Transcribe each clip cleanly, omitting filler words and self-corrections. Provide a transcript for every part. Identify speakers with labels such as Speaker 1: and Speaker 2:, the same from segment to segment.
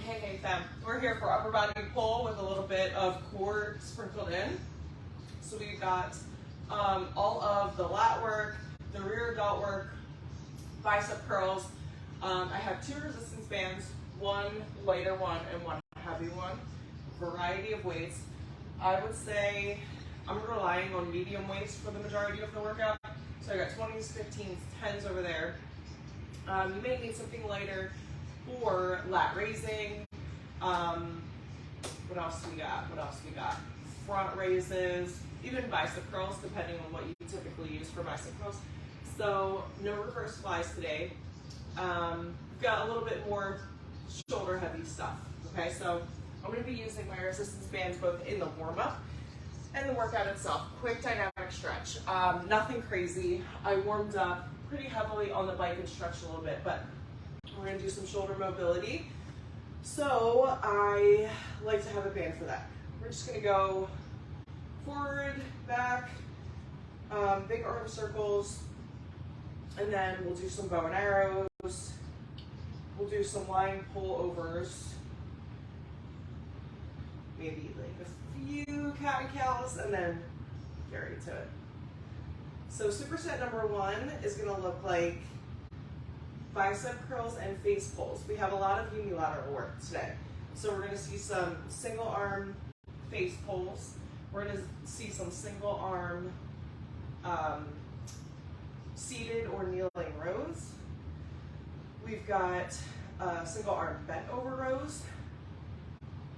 Speaker 1: Hey fam, we're here for upper body pull with a little bit of core sprinkled in. So we've got all of the lat work, the rear delt work, bicep curls. I have 2 resistance bands, one lighter one and one heavy one. Variety of weights. I would say I'm relying on medium weights for the majority of the workout. So I got 20s, 15s, 10s over there. You may need something lighter for lat raising. What else do we got? Front raises, even bicep curls, depending on what you typically use for bicep curls. So no reverse flies today. We've got a little bit more shoulder heavy stuff. Okay, so I'm going to be using my resistance bands both in the warm up and the workout itself. Quick dynamic stretch. Nothing crazy. I warmed up pretty heavily on the bike and stretched a little bit, but we're going to do some shoulder mobility. So I like to have a band for that. We're just going to go forward, back, big arm circles, and then we'll do some bow and arrows. We'll do some line pull-overs, maybe like a few cat and cows, and then get ready to it. So superset number 1 is going to look like bicep curls and face pulls. We have a lot of unilateral work today. So we're going to see some single arm face pulls. We're going to see some single arm seated or kneeling rows. We've got single arm bent over rows.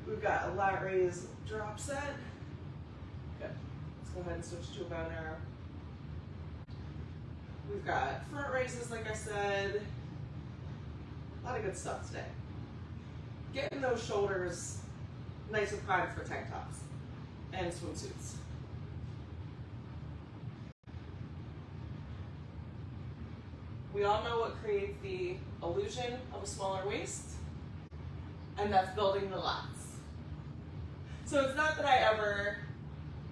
Speaker 1: We've got a lat raise drop set. Good. Let's go ahead and switch to a bow and arrow. We've got front raises, like I said. A lot of good stuff today. Getting those shoulders nice and primed for tank tops and swimsuits. We all know what creates the illusion of a smaller waist, and that's building the lats. So it's not that I ever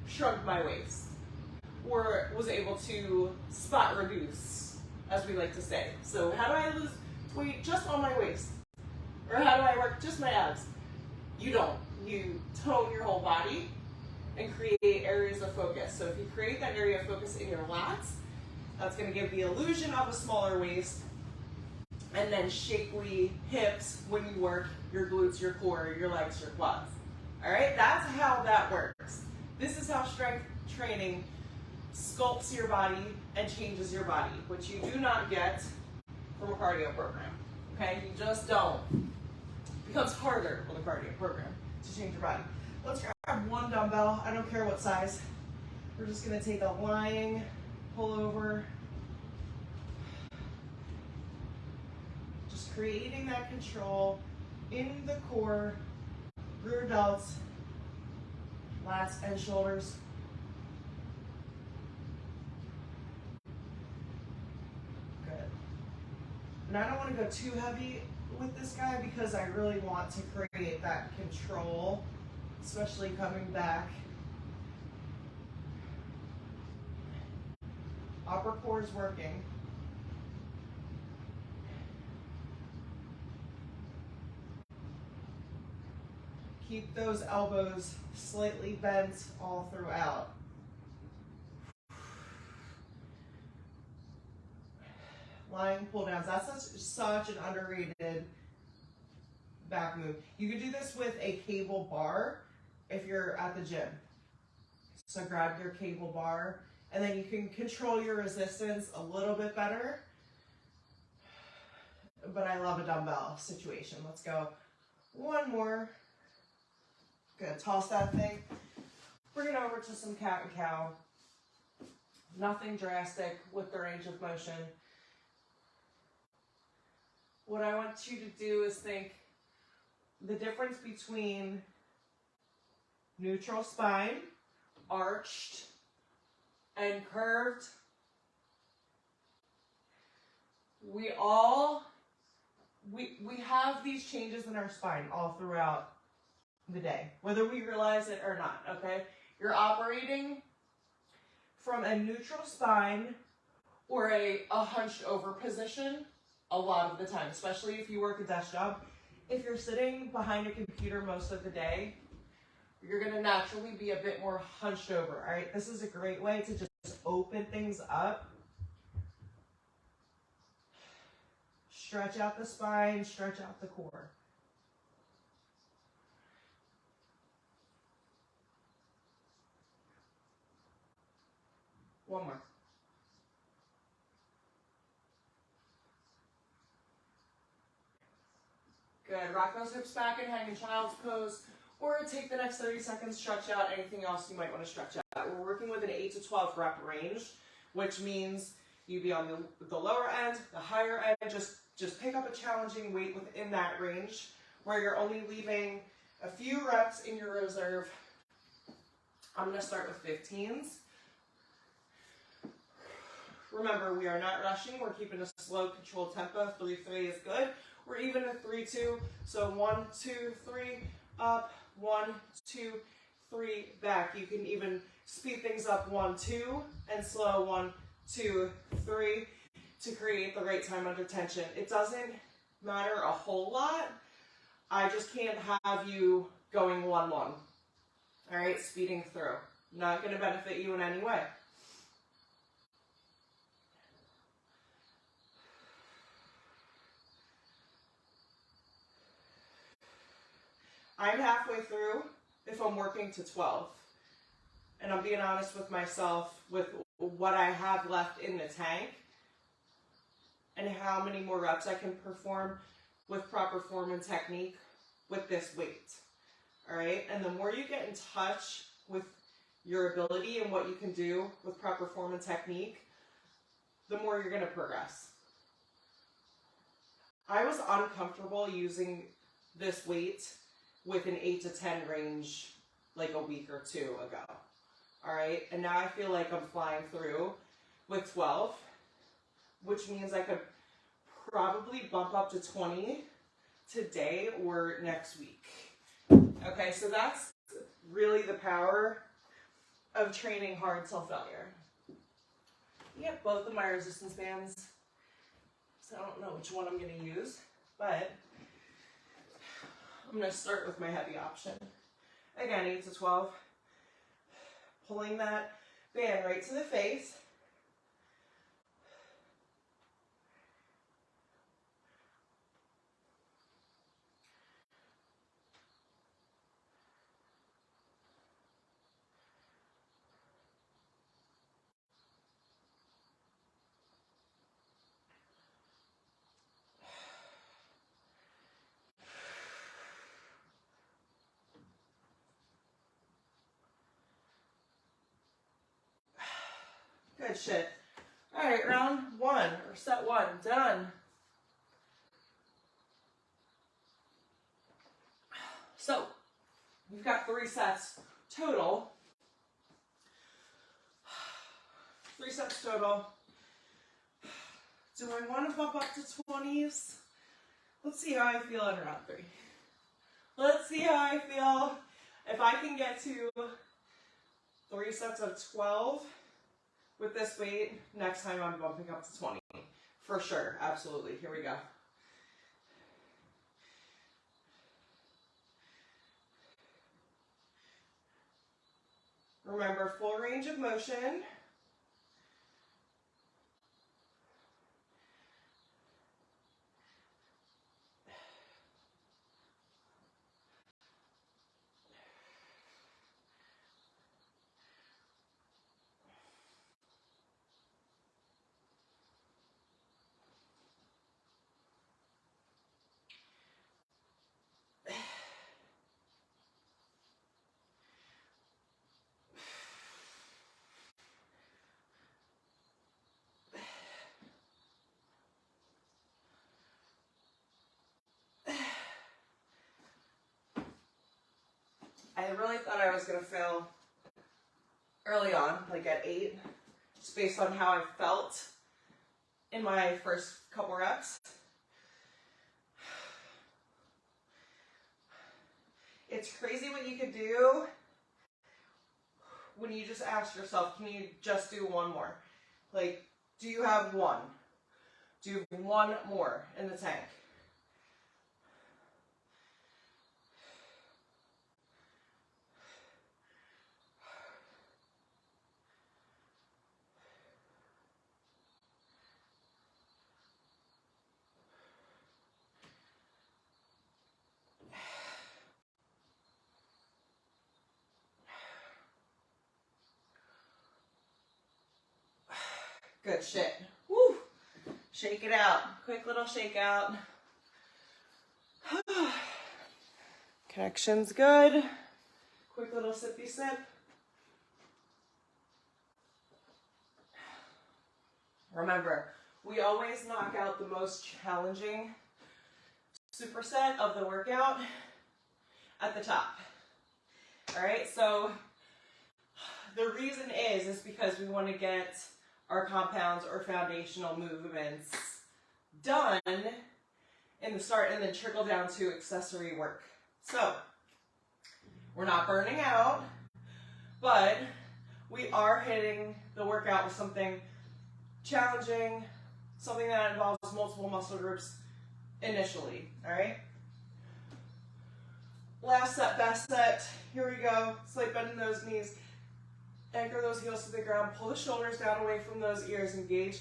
Speaker 1: shrunk my waist or was able to spot reduce, as we like to say. So how do I lose weight just on my waist? Or how do I work just my abs? You don't. You tone your whole body and create areas of focus. So if you create that area of focus in your lats, that's going to give the illusion of a smaller waist, and then shapely hips when you work your glutes, your core, your legs, your quads. All right, that's how that works. This is how strength training sculpts your body and changes your body, which you do not get from a cardio program. Okay, you just don't. It becomes harder with a cardio program to change your body. Let's grab one dumbbell. I don't care what size. We're just going to take a lying pull over. Just creating that control in the core, rear delts, lats, and shoulders. Good. And I don't want to go too heavy with this guy because I really want to create that control, especially coming back. Upper core is working. Keep those elbows slightly bent all throughout. Lying pull downs. That's such an underrated back move. You could do this with a cable bar if you're at the gym. So grab your cable bar, and then you can control your resistance a little bit better. But I love a dumbbell situation. Let's go one more. Good, toss that thing. Bring it over to some cat and cow. Nothing drastic with the range of motion. What I want you to do is think the difference between neutral spine, arched, and curved. We have these changes in our spine all throughout the day, whether we realize it or not, okay? You're operating from a neutral spine or a hunched over position a lot of the time, especially if you work a desk job. if you're sitting behind a computer most of the day, you're going to naturally be a bit more hunched over, all right? This is a great way to just open things up. Stretch out the spine, stretch out the core. One more. Good. Rock those hips back and hang in child's pose, or take the next 30 seconds, stretch out anything else you might want to stretch out. We're working with an 8 to 12 rep range, which means you be on the lower end, the higher end. Just pick up a challenging weight within that range where you're only leaving a few reps in your reserve. I'm going to start with 15s. Remember, we are not rushing. We're keeping a slow, controlled tempo. 3-3 is good. We're even a 3-2. So 1, 2, 3, up, 1, 2, 3, back. You can even speed things up 1, 2, and slow 1, 2, 3 to create the right time under tension. It doesn't matter a whole lot. I just can't have you going 1, 1. All right, speeding through. Not going to benefit you in any way. I'm halfway through if I'm working to 12. And I'm being honest with myself with what I have left in the tank and how many more reps I can perform with proper form and technique with this weight. All right? And the more you get in touch with your ability and what you can do with proper form and technique, the more you're going to progress. I was uncomfortable using this weight with an 8 to 10 range like a week or two ago. All right, and now I feel like I'm flying through with 12, which means I could probably bump up to 20 today or next week. Okay, so that's really the power of training hard till failure. Yep, both of my resistance bands. So I don't know which one I'm going to use, but I'm going to start with my heavy option. Again, 8 to 12. Pulling that band right to the face. Good shit. All right, round 1, or set 1, done. So, we've got 3 sets total. 3 sets total. Do I want to bump up to 20s? Let's see how I feel in round 3. Let's see how I feel. If I can get to 3 sets of 12 with this weight, next time I'm bumping up to 20. For sure, absolutely. Here we go. Remember, full range of motion. I really thought I was going to fail early on, like at 8, just based on how I felt in my first couple reps. It's crazy what you could do when you just ask yourself, can you just do 1 more? Like, do you have 1? Do you have 1 more in the tank? Good shit. Woo. Shake it out. Quick little shake out. Connection's good. Quick little sippy sip. Remember, we always knock out the most challenging superset of the workout at the top. All right, so the reason is because we want to get our compounds or foundational movements done in the start and then trickle down to accessory work. So we're not burning out, but we are hitting the workout with something challenging, something that involves multiple muscle groups initially, all right? Last set, best set. Here we go. Slight bend in those knees. Anchor those heels to the ground. Pull the shoulders down away from those ears. Engage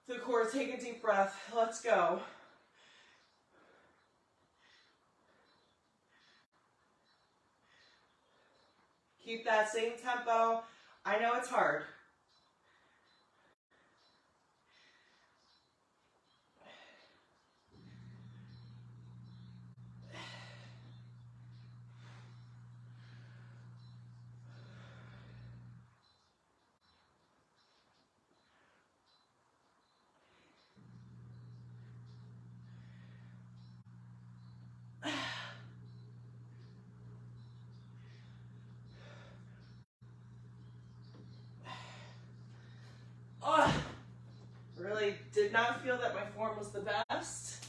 Speaker 1: the core. Take a deep breath. Let's go. Keep that same tempo. I know it's hard. Really did not feel that my form was the best.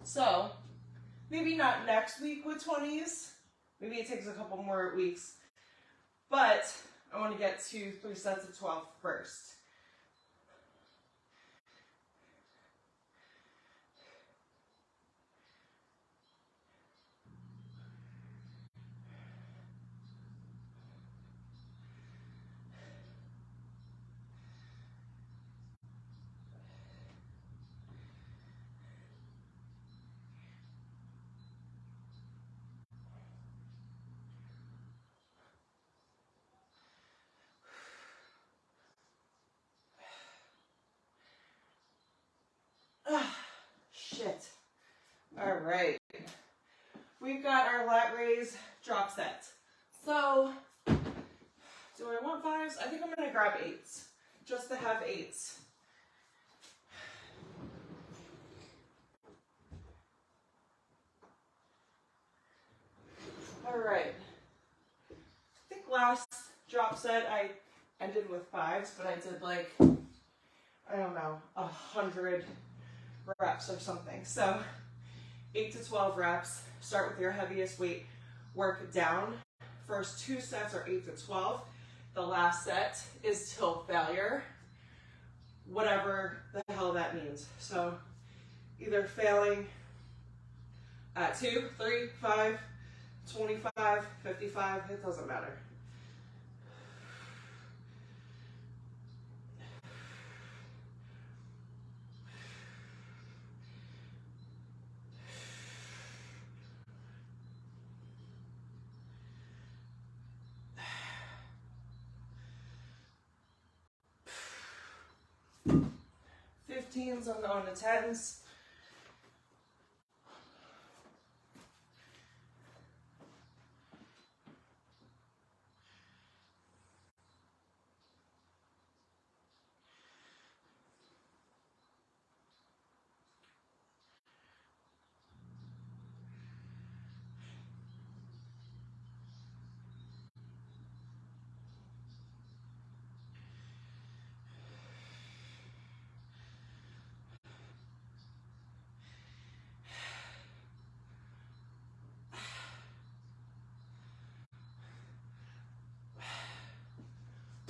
Speaker 1: So, maybe not next week with 20s. Maybe it takes a couple more weeks. But I want to get to 3 sets of 12 first. Shit. All right. We've got our lat raise drop set. So, do I want 5s? I think I'm going to grab 8s, just to have 8s. All right. I think last drop set I ended with 5s, but I did like, I don't know, 100 reps or something. So 8 to 12 reps. Start with your heaviest weight. Work down. First 2 sets are 8 to 12. The last set is till failure, whatever the hell that means. So either failing at 2, 3, 5, 25, 55, it doesn't matter. I'm going to 10s.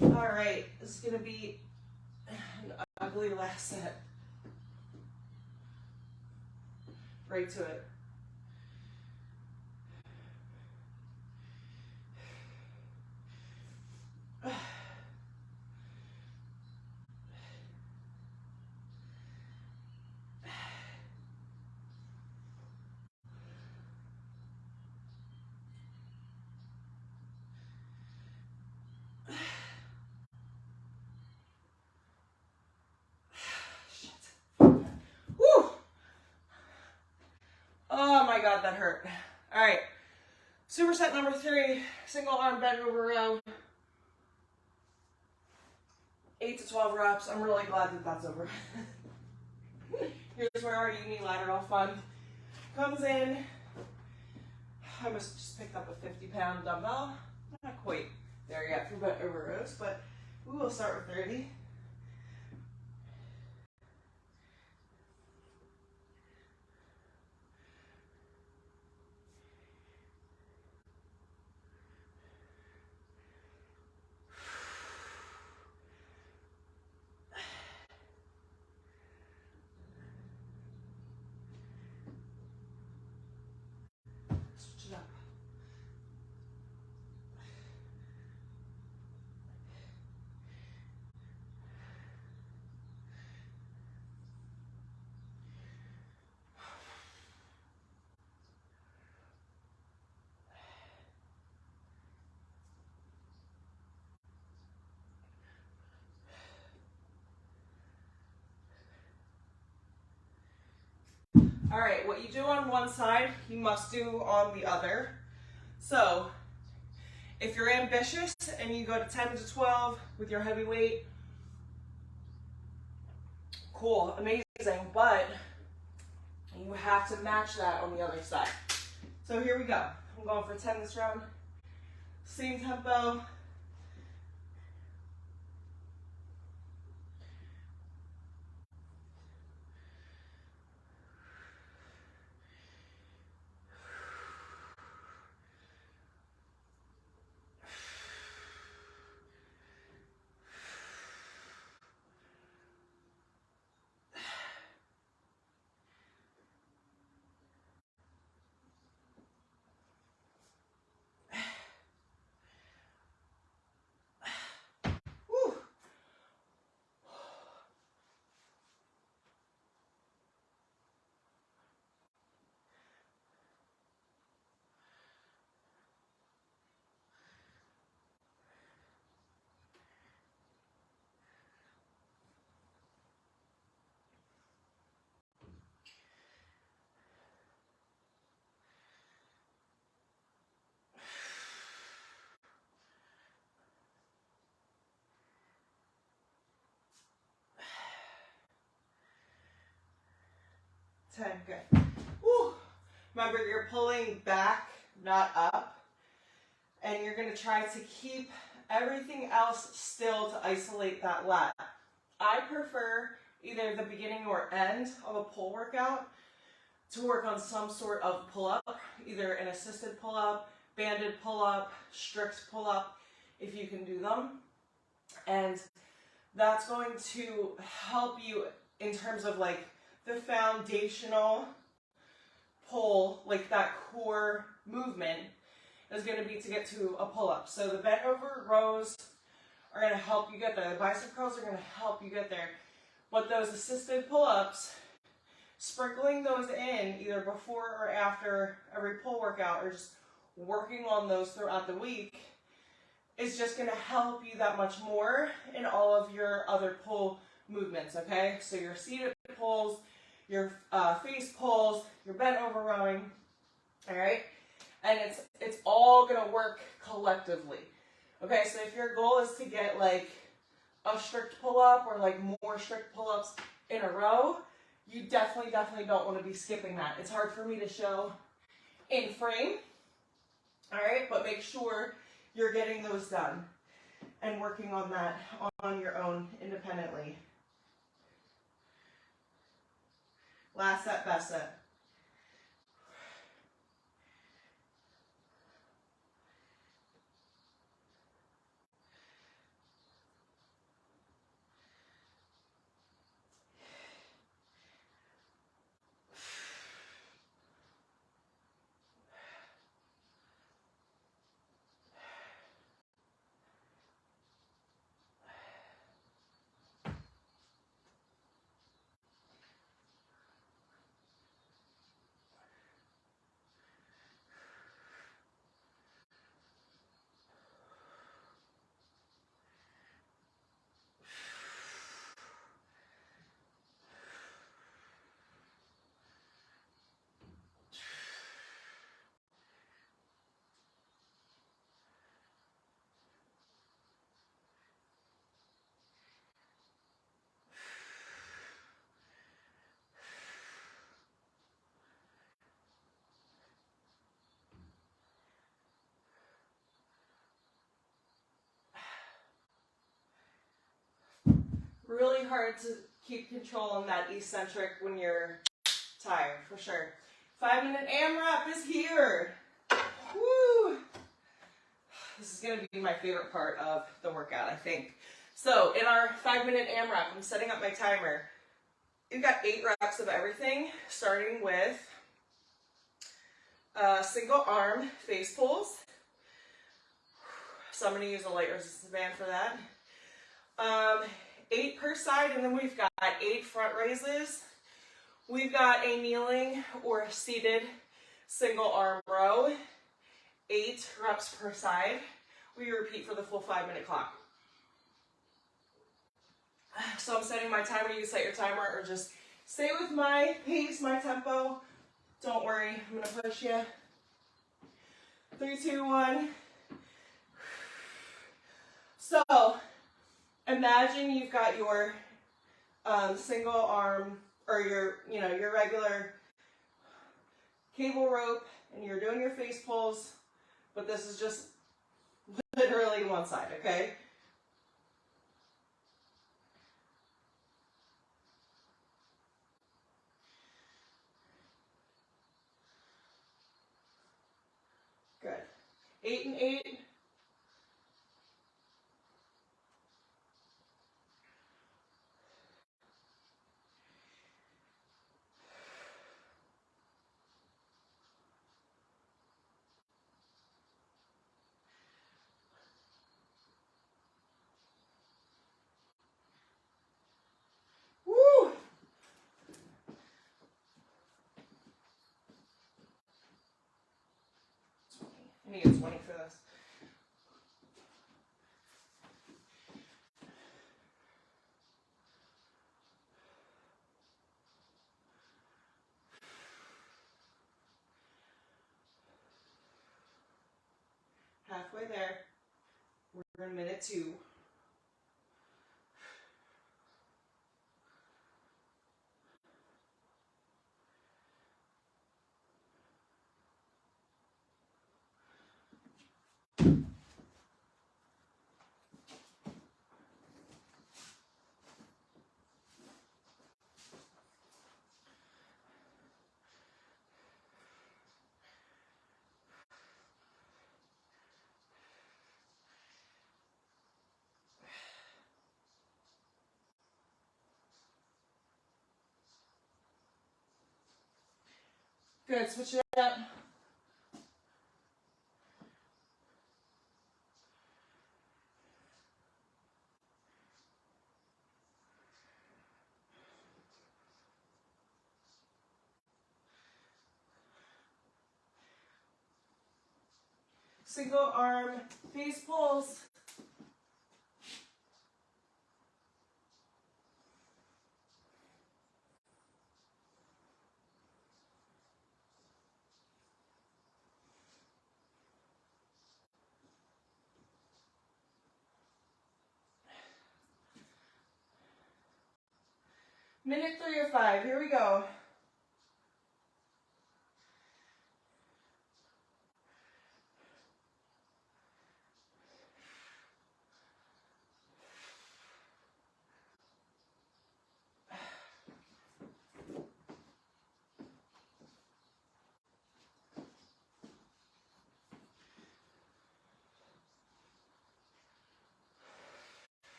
Speaker 1: All right, this is gonna be an ugly last set. Right to it. Superset number 3, single arm bent over row, 8 to 12 reps. I'm really glad that that's over. Here's where our unilateral fun comes in. I must just picked up a 50-pound dumbbell. Not quite there yet for bent over rows, but we will start with 30. Switch it up. All right, what you do on one side, you must do on the other. So if you're ambitious and you go to 10 to 12 with your heavy weight, cool, amazing, but you have to match that on the other side. So here we go. I'm going for 10 this round. Same tempo. Whew. Good. Whew. Remember, you're pulling back, not up, and you're going to try to keep everything else still to isolate that lat. I prefer either the beginning or end of a pull workout to work on some sort of pull-up, either an assisted pull-up, banded pull-up, strict pull-up, if you can do them. And that's going to help you in terms of like the foundational pull, like that core movement is going to be to get to a pull-up. So the bent over rows are going to help you get there. The bicep curls are going to help you get there. But those assisted pull-ups, sprinkling those in either before or after every pull workout or just working on those throughout the week is just going to help you that much more in all of your other pull movements, okay? So your seated pulls, your face pulls, your bent over rowing, all right? And it's all going to work collectively, okay? So if your goal is to get like a strict pull-up or like more strict pull-ups in a row, you definitely don't want to be skipping that. It's hard for me to show in frame, all right? But make sure you're getting those done and working on that on your own independently. Last set, best set. Really hard to keep control on that eccentric when you're tired, for sure. 5-minute AMRAP is here. Woo! This is going to be my favorite part of the workout, I think. So in our 5-minute AMRAP, I'm setting up my timer. You've got 8 reps of everything, starting with single arm face pulls. So I'm going to use a light resistance band for that. 8 per side, and then we've got 8 front raises. We've got a kneeling or seated single arm row, 8 reps per side. We repeat for the full 5-minute clock. So I'm setting my timer. You can set your timer or just stay with my pace, my tempo. Don't worry, I'm going to push you. 3, 2, 1. So imagine you've got your single arm or your regular cable rope, and you're doing your face pulls, but this is just literally one side, okay? Good. 8 and 8. Woo! I need a 20 for this. Halfway there. We're in minute 2. Good, switch it up. Single arm face pulls. Minute 3 or 5, here we go.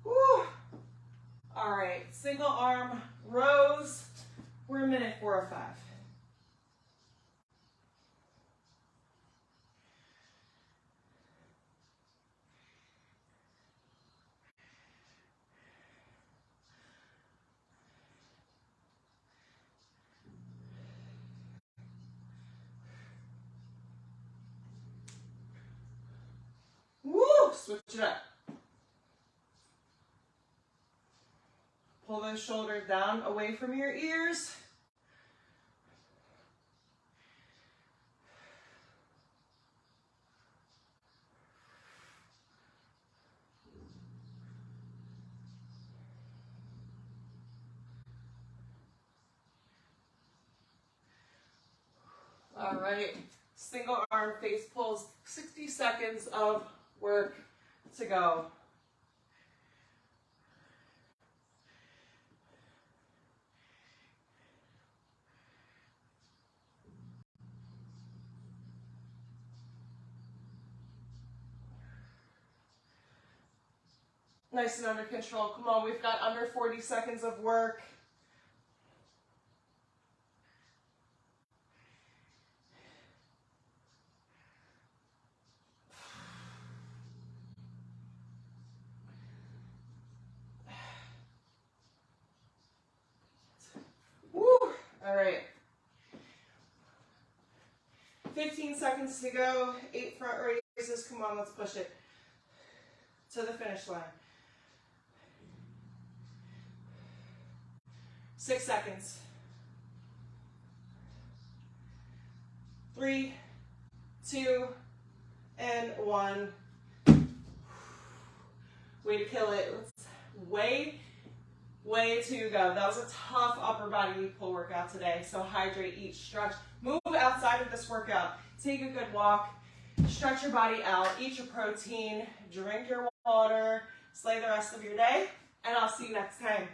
Speaker 1: Whew. All right, single arm rows. We're in minute 4 or 5. Woo! Switch it up. Pull those shoulders down away from your ears. All right, single arm face pulls, 60 seconds of work to go. Nice and under control. Come on, we've got under 40 seconds of work. Woo! All right. 15 seconds to go. 8 front raises. Come on, let's push it to the finish line. 6 seconds. 3, 2, and 1. Way to kill it. Way to go. That was a tough upper body pull workout today. So hydrate, eat, stretch. Move outside of this workout. Take a good walk. Stretch your body out. Eat your protein. Drink your water. Slay the rest of your day. And I'll see you next time.